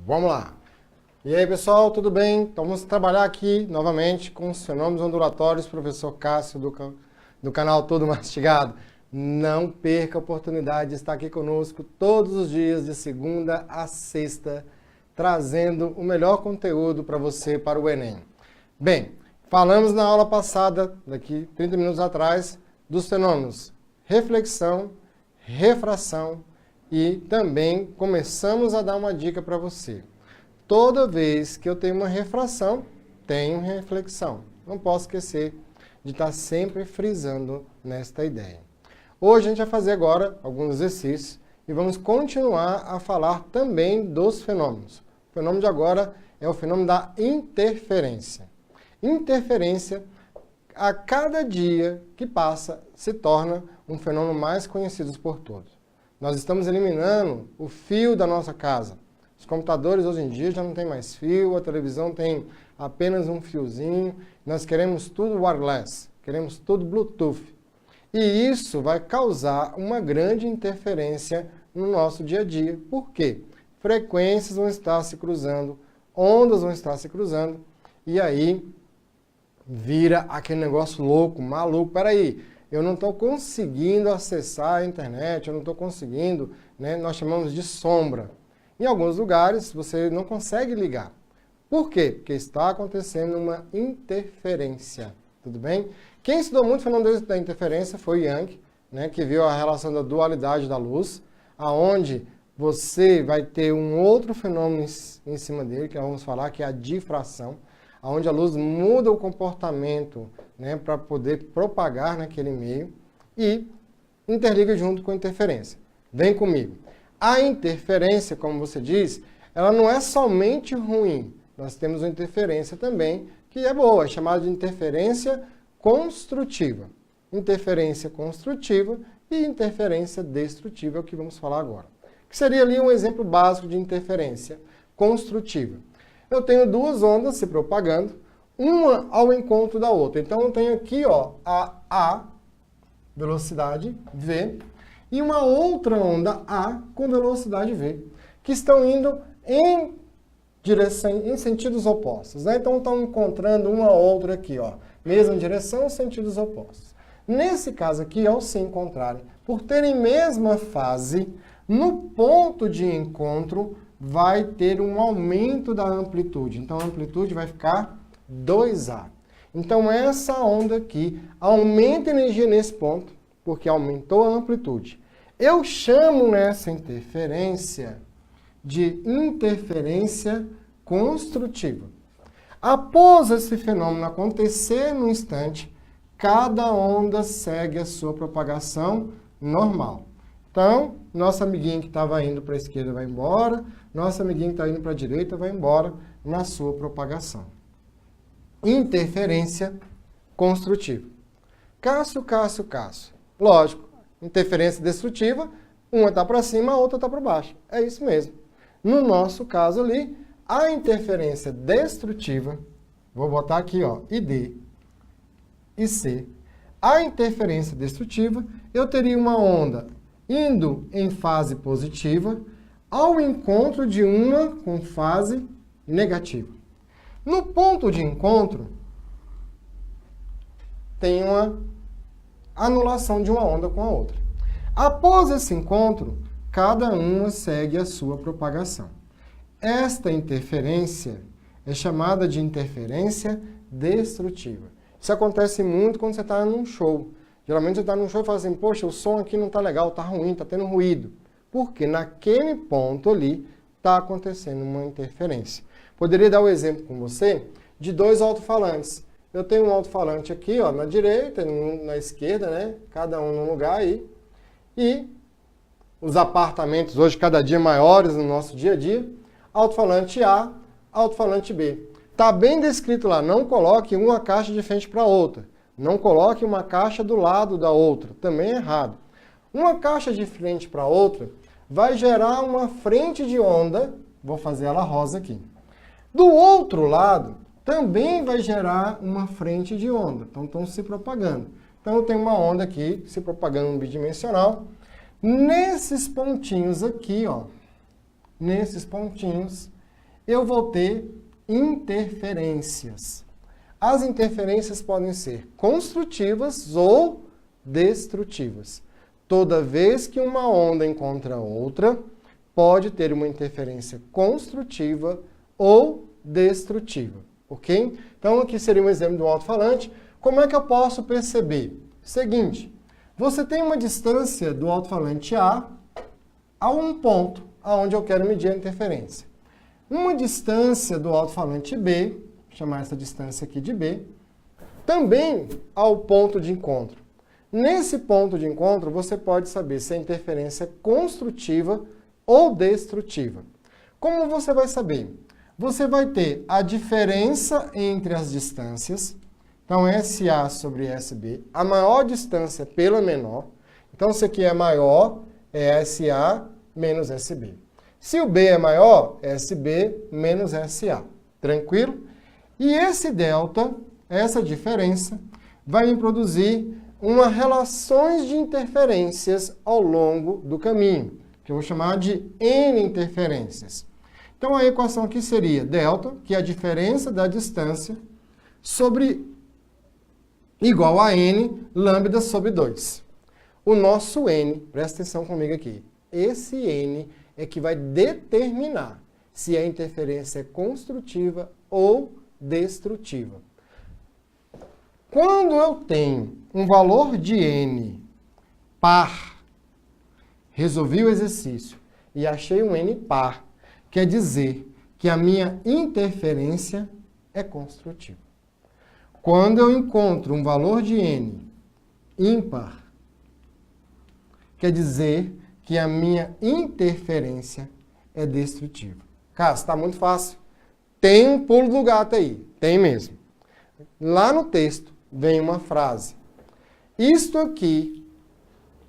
Vamos lá! E aí, pessoal, tudo bem? Então, vamos trabalhar aqui novamente com os fenômenos ondulatórios, professor Cássio do canal Todo Mastigado. Não perca a oportunidade de estar aqui conosco todos os dias, de segunda a sexta, trazendo o melhor conteúdo para você, para o Enem. Bem, falamos na aula passada, daqui 30 minutos atrás, dos fenômenos reflexão, refração e também começamos a dar uma dica para você. Toda vez que eu tenho uma refração, tenho reflexão. Não posso esquecer de estar sempre frisando nesta ideia. Hoje a gente vai fazer agora alguns exercícios e vamos continuar a falar também dos fenômenos. O fenômeno de agora é o fenômeno da interferência. Interferência, a cada dia que passa, se torna um fenômeno mais conhecido por todos. Nós estamos eliminando o fio da nossa casa. Os computadores hoje em dia já não tem mais fio, a televisão tem apenas um fiozinho. Nós queremos tudo wireless, queremos tudo Bluetooth. E isso vai causar uma grande interferência no nosso dia a dia. Por quê? Frequências vão estar se cruzando, ondas vão estar se cruzando, e aí vira aquele negócio louco, maluco. Peraí, eu não estou conseguindo acessar a internet, eu não estou conseguindo, né? Nós chamamos de sombra. Em alguns lugares você não consegue ligar. Por quê? Porque está acontecendo uma interferência. Tudo bem? Quem estudou muito o fenômeno da interferência foi Young, né, que viu a relação da dualidade da luz, aonde você vai ter um outro fenômeno em cima dele, que nós vamos falar, que é a difração, onde a luz muda o comportamento, né, para poder propagar naquele meio e interliga junto com a interferência. Vem comigo. A interferência, como você diz, ela não é somente ruim. Nós temos uma interferência também que é boa, é chamada de interferência construtiva. Interferência construtiva e interferência destrutiva é o que vamos falar agora. Que seria ali um exemplo básico de interferência construtiva. Eu tenho duas ondas se propagando, uma ao encontro da outra. Então eu tenho aqui, ó, a velocidade v e uma outra onda A com velocidade v, que estão indo em sentidos opostos, né? Então estão encontrando uma outra aqui, ó, mesma direção, sentidos opostos. Nesse caso aqui, ao se encontrarem, por terem mesma fase, no ponto de encontro vai ter um aumento da amplitude. Então a amplitude vai ficar 2A. Então essa onda aqui aumenta a energia nesse ponto, porque aumentou a amplitude. Eu chamo nessa interferência de interferência construtiva. Após esse fenômeno acontecer no instante, cada onda segue a sua propagação normal. Então, nosso amiguinho que estava indo para a esquerda vai embora, nosso amiguinho que está indo para a direita vai embora na sua propagação. Interferência construtiva. Cássio. Lógico, interferência destrutiva, uma está para cima, a outra está para baixo. É isso mesmo. No nosso caso ali, a interferência destrutiva, vou botar aqui, ó, ID e C. A interferência destrutiva, eu teria uma onda indo em fase positiva ao encontro de uma com fase negativa. No ponto de encontro, tem uma anulação de uma onda com a outra. Após esse encontro, cada uma segue a sua propagação. Esta interferência é chamada de interferência destrutiva. Isso acontece muito quando você está num show. Geralmente você está num show e fala assim, poxa, o som aqui não está legal, está ruim, está tendo ruído. Porque naquele ponto ali está acontecendo uma interferência. Poderia dar o exemplo com você de dois alto-falantes. Eu tenho um alto-falante aqui, ó, na direita, na esquerda, né? Cada um num lugar aí. E os apartamentos hoje cada dia maiores no nosso dia a dia. Alto-falante A, alto-falante B. Está bem descrito lá, não coloque uma caixa de frente para a outra. Não coloque uma caixa do lado da outra, também é errado. Uma caixa de frente para a outra vai gerar uma frente de onda, vou fazer ela rosa aqui. Do outro lado, também vai gerar uma frente de onda, então estão se propagando. Então eu tenho uma onda aqui se propagando bidimensional. Nesses pontinhos aqui, ó, nesses pontinhos, eu vou ter interferências. As interferências podem ser construtivas ou destrutivas. Toda vez que uma onda encontra outra, pode ter uma interferência construtiva ou destrutiva, ok? Então, aqui seria um exemplo do alto-falante. Como é que eu posso perceber? Seguinte, você tem uma distância do alto-falante a um ponto onde eu quero medir a interferência. Uma distância do alto-falante B, vou chamar essa distância aqui de B, também ao ponto de encontro. Nesse ponto de encontro, você pode saber se a interferência é construtiva ou destrutiva. Como você vai saber? Você vai ter a diferença entre as distâncias, então SA sobre SB, a maior distância pela menor. Então, se aqui é maior, é SA menos SB. Se o B é maior, é SB menos SA. Tranquilo? E esse delta, essa diferença, vai me produzir relações de interferências ao longo do caminho, que eu vou chamar de N interferências. Então, a equação aqui seria delta, que é a diferença da distância, igual a N lambda sobre 2. O nosso N, presta atenção comigo aqui, esse N é que vai determinar se a interferência é construtiva ou destrutiva. Quando eu tenho um valor de N par, resolvi o exercício e achei um N par, quer dizer que a minha interferência é construtiva. Quando eu encontro um valor de N ímpar, quer dizer que a minha interferência é destrutiva. Cássio, está muito fácil. Tem um pulo do gato aí. Tem mesmo. Lá no texto vem uma frase. Isto aqui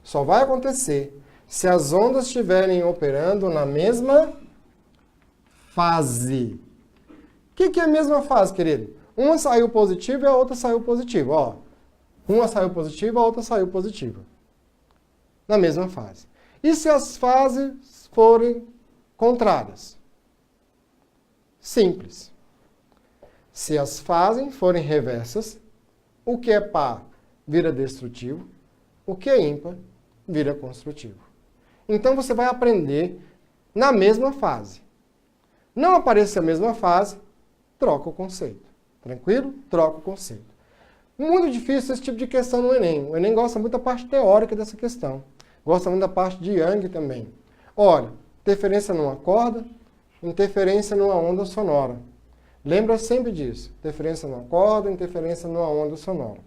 só vai acontecer se as ondas estiverem operando na mesma fase. O que é a mesma fase, querido? Uma saiu positiva e a outra saiu positiva. Ó, uma saiu positiva, a outra saiu positiva. Na mesma fase. E se as fases forem contrárias? Simples. Se as fases forem reversas, o que é par vira destrutivo, o que é ímpar vira construtivo. Então você vai aprender na mesma fase. Não aparecer a mesma fase, troca o conceito. Tranquilo? Troca o conceito. Muito difícil esse tipo de questão no Enem. O Enem gosta muito da parte teórica dessa questão. Gosta muito da parte de Young também. Olha, interferência numa corda, interferência numa onda sonora. Lembra sempre disso. Interferência numa corda, interferência numa onda sonora.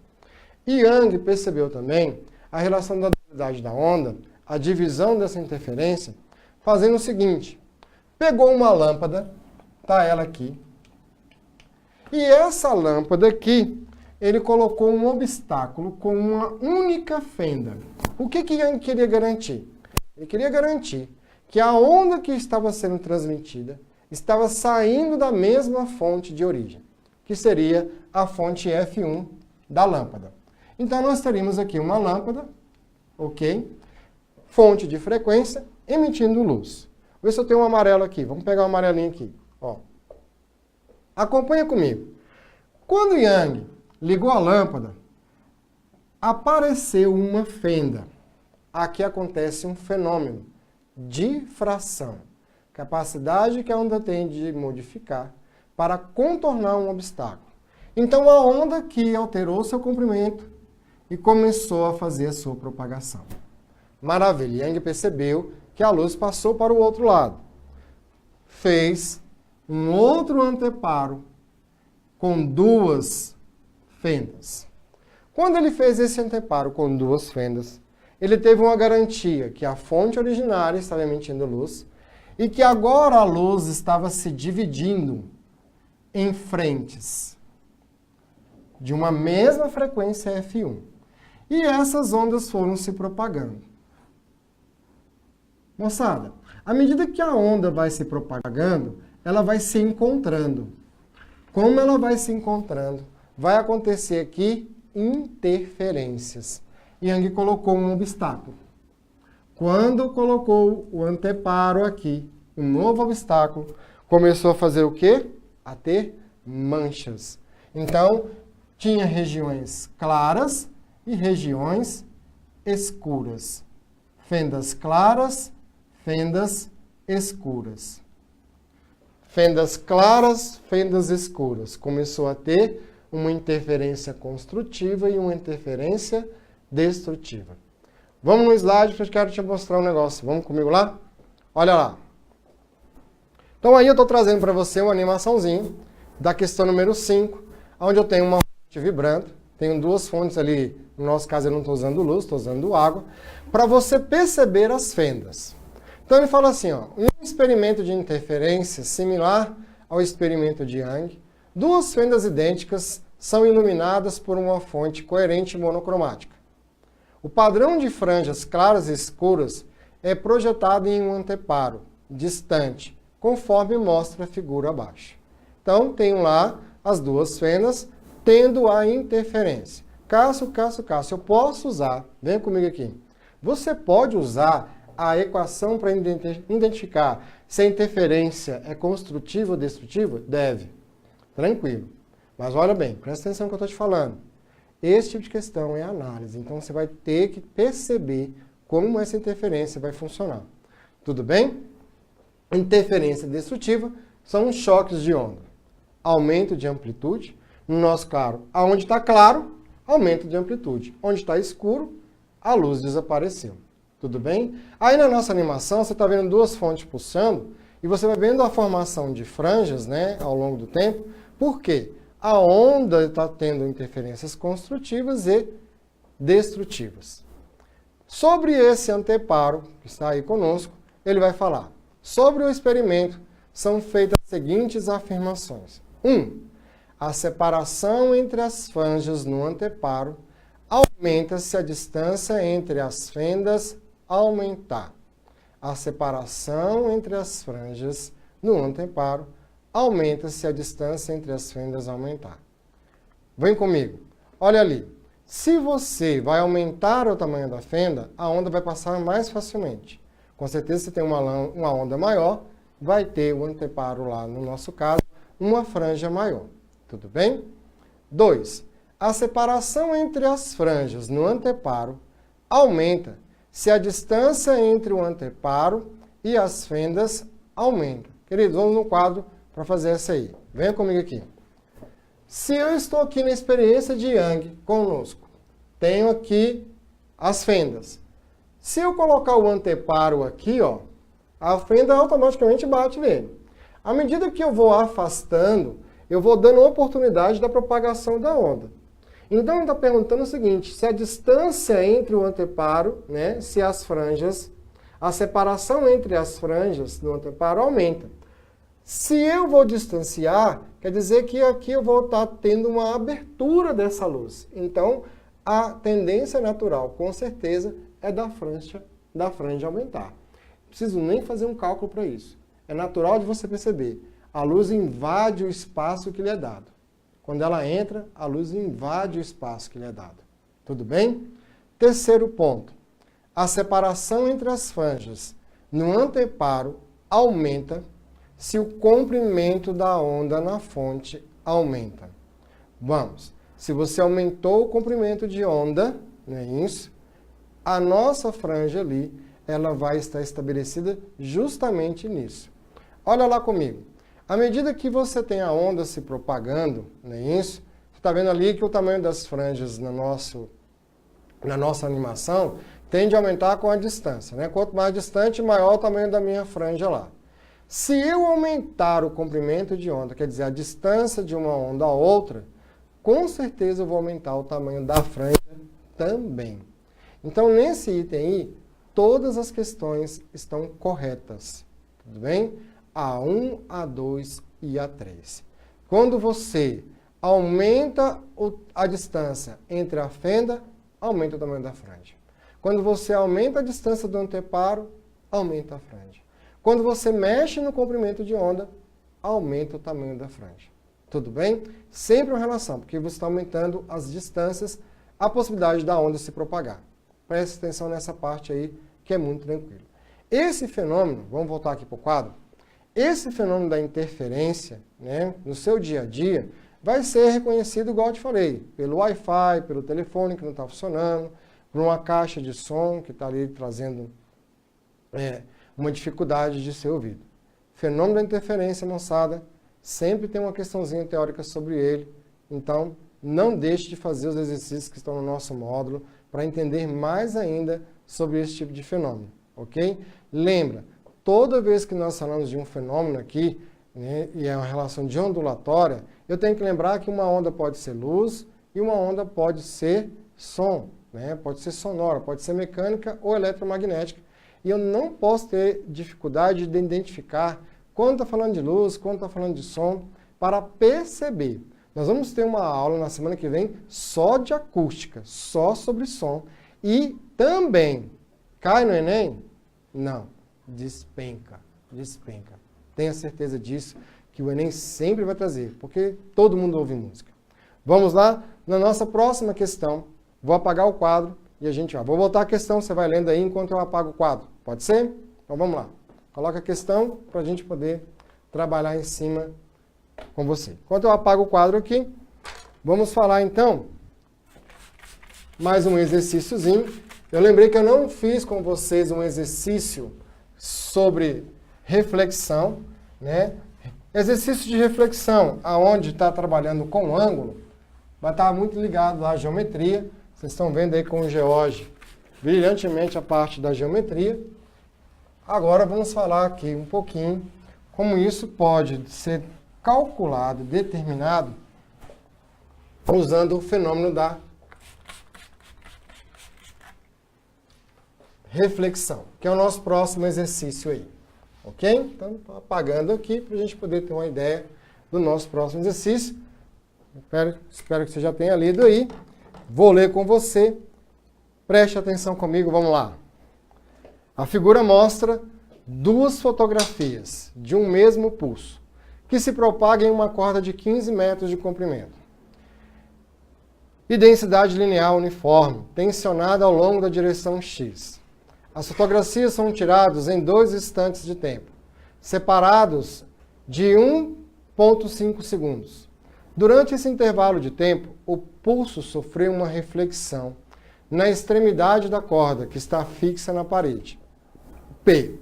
E Young percebeu também a relação da dualidade da onda, a divisão dessa interferência, fazendo o seguinte. Pegou uma lâmpada, tá ela aqui, e essa lâmpada aqui, ele colocou um obstáculo com uma única fenda. O que Young queria garantir? Ele queria garantir que a onda que estava sendo transmitida estava saindo da mesma fonte de origem, que seria a fonte F1 da lâmpada. Então, nós teríamos aqui uma lâmpada, ok? Fonte de frequência, emitindo luz. Vê se eu tenho um amarelo aqui. Vamos pegar um amarelinho aqui. Ó. Acompanha comigo. Quando Young ligou a lâmpada, apareceu uma fenda. Aqui acontece um fenômeno, difração. Capacidade que a onda tem de modificar para contornar um obstáculo. Então, a onda aqui alterou seu comprimento e começou a fazer a sua propagação. Maravilha. Young percebeu que a luz passou para o outro lado. Fez um outro anteparo com duas fendas. Quando ele fez esse anteparo com duas fendas, ele teve uma garantia que a fonte originária estava emitindo luz e que agora a luz estava se dividindo em frentes de uma mesma frequência F1. E essas ondas foram se propagando. Moçada, à medida que a onda vai se propagando, ela vai se encontrando. Como ela vai se encontrando, vai acontecer aqui interferências. Young colocou um obstáculo. Quando colocou o anteparo aqui, um novo obstáculo, começou a fazer o quê? A ter manchas. Então, tinha regiões claras e regiões escuras. Fendas claras, fendas escuras. Fendas claras, fendas escuras. Começou a ter uma interferência construtiva e uma interferência destrutiva. Vamos no slide que eu quero te mostrar um negócio. Vamos comigo lá? Olha lá. Então aí eu estou trazendo para você uma animaçãozinha da questão número 5, onde eu tenho uma fonte vibrando, tenho duas fontes ali, no nosso caso eu não estou usando luz, estou usando água, para você perceber as fendas. Então ele fala assim, ó, um experimento de interferência similar ao experimento de Young, duas fendas idênticas são iluminadas por uma fonte coerente monocromática. O padrão de franjas claras e escuras é projetado em um anteparo distante, conforme mostra a figura abaixo. Então, tenho lá as duas fendas tendo a interferência. Cássio, eu posso usar, vem comigo aqui, você pode usar a equação para identificar se a interferência é construtiva ou destrutiva? Deve. Tranquilo. Mas olha bem, presta atenção no que eu estou te falando. Esse tipo de questão é análise, então você vai ter que perceber como essa interferência vai funcionar. Tudo bem? Interferência destrutiva são choques de onda. Aumento de amplitude. No nosso claro, aonde está claro, aumento de amplitude. Onde está escuro, a luz desapareceu. Tudo bem? Aí na nossa animação, você está vendo duas fontes pulsando e você vai vendo a formação de franjas, né, ao longo do tempo. Por quê? A onda está tendo interferências construtivas e destrutivas. Sobre esse anteparo, que está aí conosco, ele vai falar. Sobre o experimento, são feitas as seguintes afirmações. 1. A separação entre as franjas no anteparo aumenta se a distância entre as fendas aumentar. A separação entre as franjas no anteparo aumenta se a distância entre as fendas aumentar. Vem comigo. Olha ali. Se você vai aumentar o tamanho da fenda, a onda vai passar mais facilmente. Com certeza, se tem uma onda maior, vai ter o anteparo lá, no nosso caso, uma franja maior. Tudo bem? 2. A separação entre as franjas no anteparo aumenta se a distância entre o anteparo e as fendas aumenta. Queridos, vamos no quadro para fazer essa aí. Venha comigo aqui. Se eu estou aqui na experiência de Young conosco, tenho aqui as fendas. Se eu colocar o anteparo aqui, ó, a fenda automaticamente bate nele. À medida que eu vou afastando, eu vou dando oportunidade da propagação da onda. Então, ele está perguntando o seguinte, se a distância entre o anteparo, né, se as franjas, a separação entre as franjas no anteparo aumenta. Se eu vou distanciar, quer dizer que aqui eu vou estar tendo uma abertura dessa luz. Então, a tendência natural, com certeza, é da franja aumentar. Não preciso nem fazer um cálculo para isso. É natural de você perceber. A luz invade o espaço que lhe é dado. Quando ela entra, a luz invade o espaço que lhe é dado. Tudo bem? Terceiro ponto. A separação entre as franjas no anteparo aumenta se o comprimento da onda na fonte aumenta. Vamos. Se você aumentou o comprimento de onda, não é isso? A nossa franja ali, ela vai estar estabelecida justamente nisso. Olha lá comigo. À medida que você tem a onda se propagando, não é isso? Você está vendo ali que o tamanho das franjas na nossa animação tende a aumentar com a distância, né? Quanto mais distante, maior o tamanho da minha franja lá. Se eu aumentar o comprimento de onda, quer dizer, a distância de uma onda a outra, com certeza eu vou aumentar o tamanho da franja também. Então, nesse item aí, todas as questões estão corretas. Tudo bem? A1, A2 e A3. Quando você aumenta a distância entre a fenda, aumenta o tamanho da franja. Quando você aumenta a distância do anteparo, aumenta a franja. Quando você mexe no comprimento de onda, aumenta o tamanho da franja. Tudo bem? Sempre uma relação, porque você está aumentando as distâncias, a possibilidade da onda se propagar. Preste atenção nessa parte aí, que é muito tranquilo. Esse fenômeno, vamos voltar aqui para o quadro, esse fenômeno da interferência, né, no seu dia a dia, vai ser reconhecido, igual eu te falei, pelo Wi-Fi, pelo telefone que não está funcionando, por uma caixa de som que está ali trazendo uma dificuldade de ser ouvido. Fenômeno da interferência, moçada, sempre tem uma questãozinha teórica sobre ele, então não deixe de fazer os exercícios que estão no nosso módulo para entender mais ainda sobre esse tipo de fenômeno, ok? Lembra, toda vez que nós falamos de um fenômeno aqui, né, e é uma relação de ondulatória, eu tenho que lembrar que uma onda pode ser luz e uma onda pode ser som, né? Pode ser sonora, pode ser mecânica ou eletromagnética. E eu não posso ter dificuldade de identificar quando está falando de luz, quando está falando de som, para perceber. Nós vamos ter uma aula na semana que vem só de acústica, só sobre som. E também, cai no Enem? Não, despenca, despenca. Tenha certeza disso, que o Enem sempre vai trazer, porque todo mundo ouve música. Vamos lá? Na nossa próxima questão, vou apagar o quadro e a gente vai. Vou botar a questão, você vai lendo aí enquanto eu apago o quadro. Pode ser? Então vamos lá. Coloca a questão para a gente poder trabalhar em cima com você. Enquanto eu apago o quadro aqui, vamos falar então mais um exercíciozinho. Eu lembrei que eu não fiz com vocês um exercício sobre reflexão, né? Exercício de reflexão, aonde está trabalhando com ângulo, vai estar muito ligado à geometria. Vocês estão vendo aí com o George brilhantemente a parte da geometria. Agora vamos falar aqui um pouquinho como isso pode ser calculado, determinado, usando o fenômeno da reflexão, que é o nosso próximo exercício aí. Ok? Então, estou apagando aqui para a gente poder ter uma ideia do nosso próximo exercício. Espero que você já tenha lido aí. Vou ler com você. Preste atenção comigo, vamos lá. A figura mostra duas fotografias de um mesmo pulso, que se propaga em uma corda de 15 metros de comprimento. E densidade linear uniforme, tensionada ao longo da direção X. As fotografias são tiradas em 2 instantes de tempo, separados de 1,5 segundos. Durante esse intervalo de tempo, o pulso sofreu uma reflexão na extremidade da corda, que está fixa na parede. P.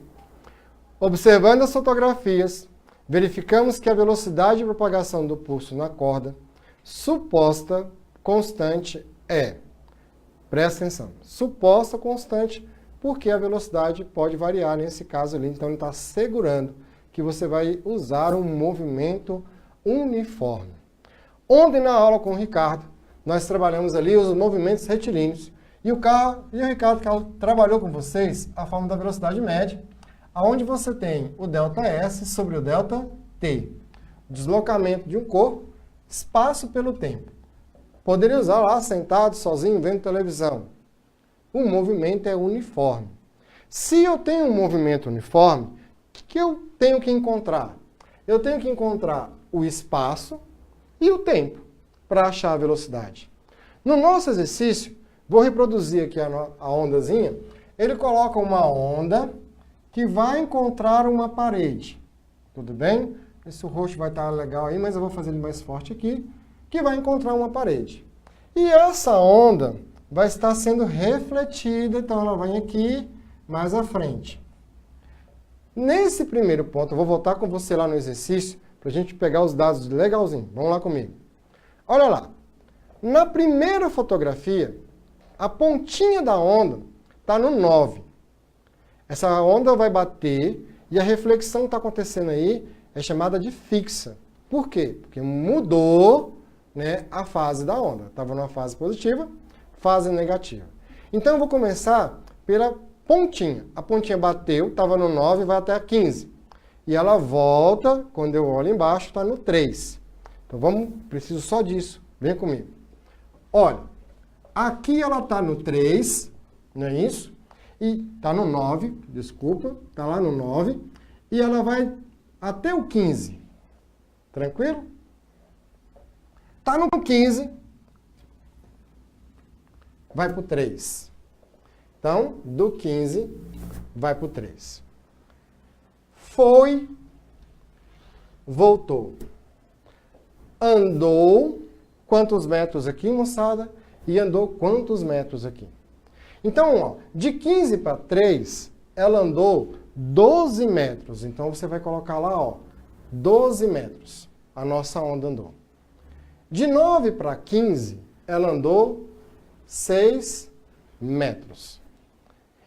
Observando as fotografias, verificamos que a velocidade de propagação do pulso na corda, suposta constante, é... Presta atenção. Suposta constante, porque a velocidade pode variar nesse caso ali. Então, ele está assegurando que você vai usar um movimento uniforme. Ontem, na aula com o Ricardo, nós trabalhamos ali os movimentos retilíneos. E o Ricardo trabalhou com vocês a forma da velocidade média, onde você tem o ΔS sobre o ΔT. Deslocamento de um corpo, espaço pelo tempo. Poderia usar lá, sentado, sozinho, vendo televisão. O movimento é uniforme. Se eu tenho um movimento uniforme, o que eu tenho que encontrar? Eu tenho que encontrar o espaço e o tempo para achar a velocidade. No nosso exercício, vou reproduzir aqui a ondazinha. Ele coloca uma onda que vai encontrar uma parede. Tudo bem? Esse roxo vai estar legal aí, mas eu vou fazer ele mais forte aqui. Que vai encontrar uma parede. E essa onda vai estar sendo refletida, então ela vai aqui mais à frente. Nesse primeiro ponto, eu vou voltar com você lá no exercício, para a gente pegar os dados legalzinho. Vamos lá comigo. Olha lá. Na primeira fotografia, a pontinha da onda está no 9. Essa onda vai bater e a reflexão que está acontecendo aí é chamada de fixa. Por quê? Porque mudou, né, a fase da onda. Estava numa fase positiva, fase negativa. Então eu vou começar pela pontinha. A pontinha bateu, estava no 9, vai até a 15. E ela volta, quando eu olho embaixo, está no 3. Então preciso só disso. Vem comigo. Olha, aqui ela está no 3, não é isso? E está no 9, desculpa, está lá no 9. E ela vai até o 15. Tranquilo? Está no 15, vai para o 3. Então, do 15, vai para o 3. Foi voltou. Andou quantos metros aqui, moçada? E andou quantos metros aqui? Então, ó, de 15 para 3, ela andou 12 metros. Então, você vai colocar lá, ó, 12 metros. A nossa onda andou. De 9 para 15, ela andou 6 metros.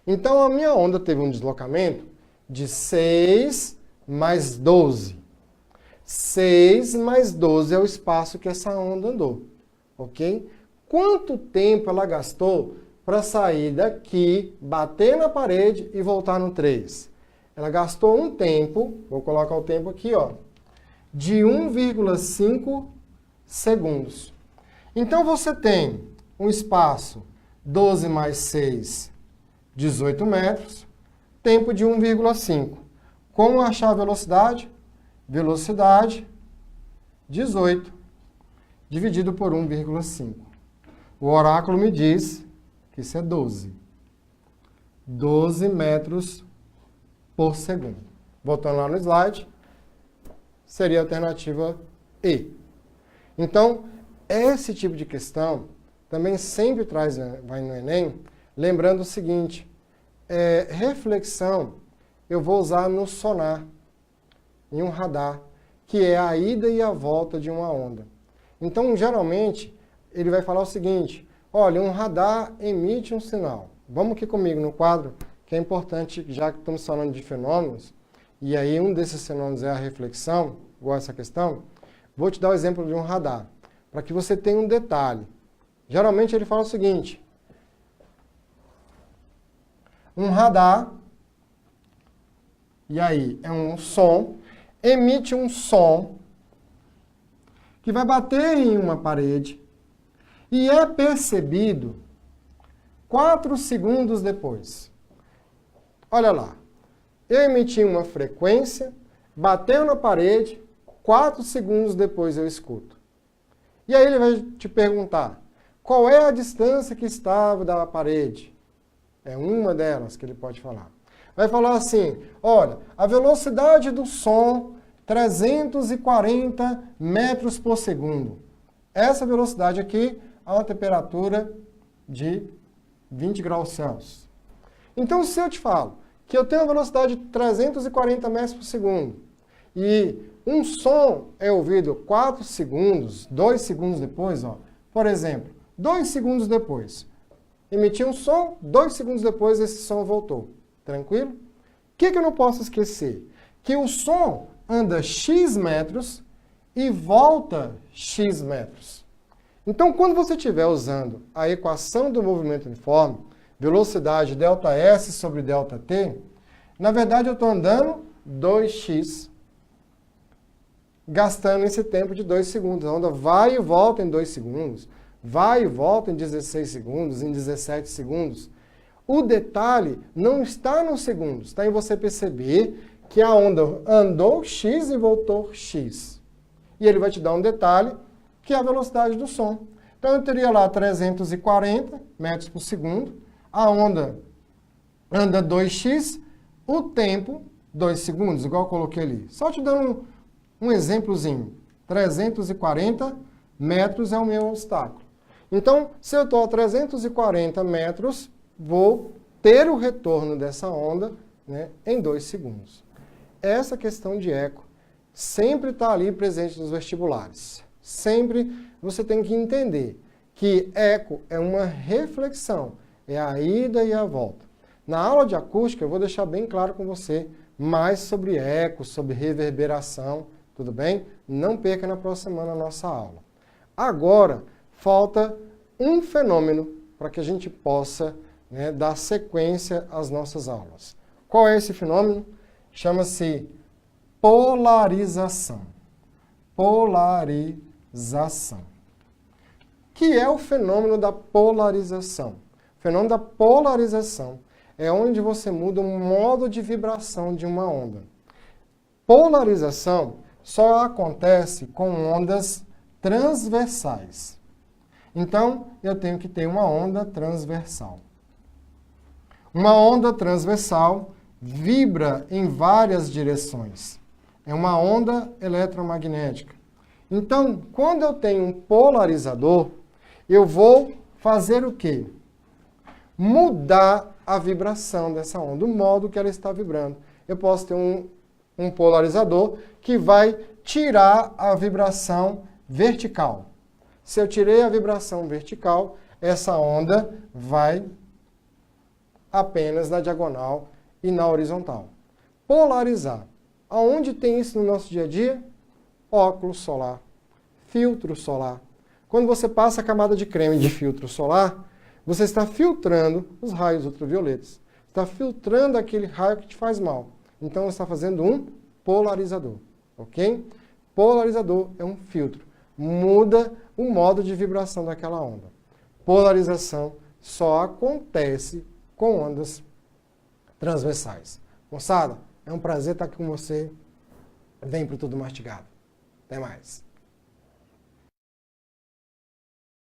Então, a minha onda teve um deslocamento de 6 mais 12. 6 mais 12 é o espaço que essa onda andou, ok? Quanto tempo ela gastou para sair daqui, bater na parede e voltar no 3? Ela gastou um tempo, vou colocar o tempo aqui, ó, de 1,5 segundos. Então, você tem um espaço 12 mais 6, 18 metros, tempo de 1,5. Como achar a velocidade? Velocidade, 18, dividido por 1,5. O oráculo me diz que isso é 12. 12 metros por segundo. Voltando lá no slide, seria a alternativa E. Então, esse tipo de questão também sempre vai no Enem, lembrando o seguinte, reflexão eu vou usar no sonar, em um radar, que é a ida e a volta de uma onda. Então, geralmente, ele vai falar o seguinte, olha, um radar emite um sinal. Vamos aqui comigo no quadro, que é importante, já que estamos falando de fenômenos, e aí um desses fenômenos é a reflexão, igual essa questão, vou te dar o exemplo de um radar, para que você tenha um detalhe. Geralmente ele fala o seguinte, um radar, e aí é um som, emite um som que vai bater em uma parede e é percebido 4 segundos depois. Olha lá, eu emiti uma frequência, bateu na parede, 4 segundos depois eu escuto. E aí ele vai te perguntar, qual é a distância que estava da parede? É uma delas que ele pode falar. Vai falar assim, olha, a velocidade do som, 340 metros por segundo. Essa velocidade aqui a uma temperatura de 20 graus Celsius. Então, se eu te falo que eu tenho uma velocidade de 340 metros por segundo e um som é ouvido 4 segundos, 2 segundos depois, ó, por exemplo, 2 segundos depois, emiti um som, 2 segundos depois esse som voltou. Tranquilo? O que eu não posso esquecer? Que o som anda x metros e volta x metros. Então, quando você estiver usando a equação do movimento uniforme, velocidade ΔS sobre ΔT, na verdade eu estou andando 2x, gastando esse tempo de 2 segundos. A onda vai e volta em 2 segundos, vai e volta em 16 segundos, em 17 segundos. O detalhe não está nos segundos, está em você perceber que a onda andou x e voltou x. E ele vai te dar um detalhe, que é a velocidade do som. Então, eu teria lá 340 metros por segundo, a onda anda 2x, o tempo, 2 segundos, igual eu coloquei ali. Só te dando um exemplozinho. 340 metros é o meu obstáculo. Então, se eu estou a 340 metros, vou ter o retorno dessa onda, né, em 2 segundos. Essa questão de eco sempre está ali presente nos vestibulares. Sempre você tem que entender que eco é uma reflexão, é a ida e a volta. Na aula de acústica eu vou deixar bem claro com você mais sobre eco, sobre reverberação, tudo bem? Não perca na próxima semana a nossa aula. Agora, falta um fenômeno para que a gente possa, né, dar sequência às nossas aulas. Qual é esse fenômeno? Chama-se polarização. Polarização. Que é o fenômeno da polarização? O fenômeno da polarização é onde você muda o modo de vibração de uma onda. Polarização só acontece com ondas transversais. Então, eu tenho que ter uma onda transversal. Uma onda transversal vibra em várias direções. É uma onda eletromagnética. Então, quando eu tenho um polarizador, eu vou fazer o quê? Mudar a vibração dessa onda, o modo que ela está vibrando. Eu posso ter um polarizador que vai tirar a vibração vertical. Se eu tirei a vibração vertical, essa onda vai apenas na diagonal e na horizontal. Polarizar. Aonde tem isso no nosso dia a dia? Óculos solar, filtro solar. Quando você passa a camada de creme de filtro solar, você está filtrando os raios ultravioletas. Está filtrando aquele raio que te faz mal. Então, você está fazendo um polarizador, ok? Polarizador é um filtro. Muda o modo de vibração daquela onda. Polarização só acontece com ondas transversais. Moçada, é um prazer estar aqui com você. Vem para o Tudo Mastigado. Até mais.